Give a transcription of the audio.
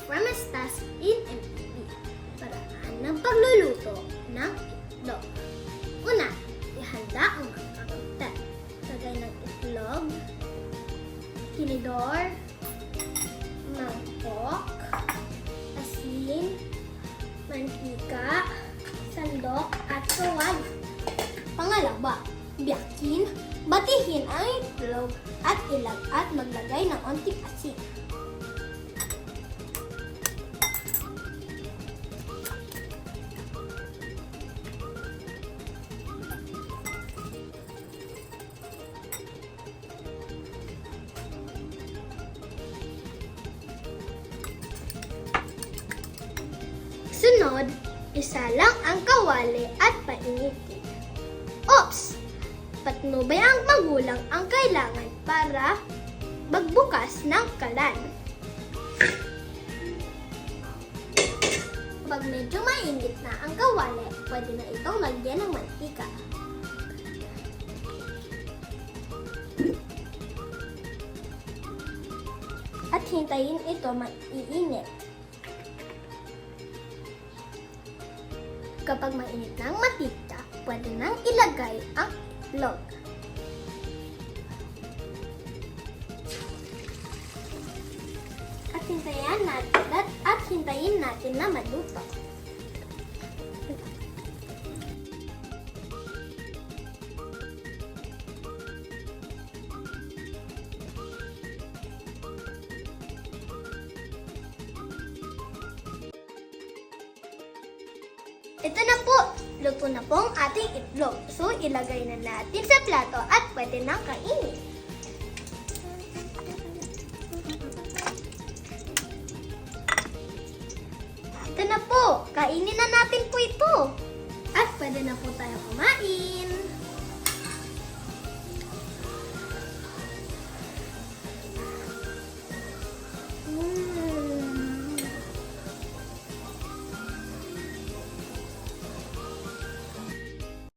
from Estas in MTV. Paraan ng pagluluto ng itlog. Una, ihanda ang mga kakamtan. Lagay ng itlog, tinidor, mangkok, asin, mantika, sandok, at kawali. Pangalawa, biyakin, batihin ang itlog at maglagay ng onting asin. Sunod, isalang ang kawali at painitin. Oops! Patnubay ang magulang ang kailangan para magbukas ng kalan. Kapag medyo mainit na ang kawali, pwede na itong lagyan ng mantika. At hintayin ito maiinit. Kapag mainit na ang mantika, pwede nang ilagay ang itlog. At hintayin natin na maluto. Ito na po, luto na po ang ating itlog. So, ilagay na natin sa plato at pwede nang kainin. Ito na po, kainin na natin po ito. At pwede na po tayo kumain.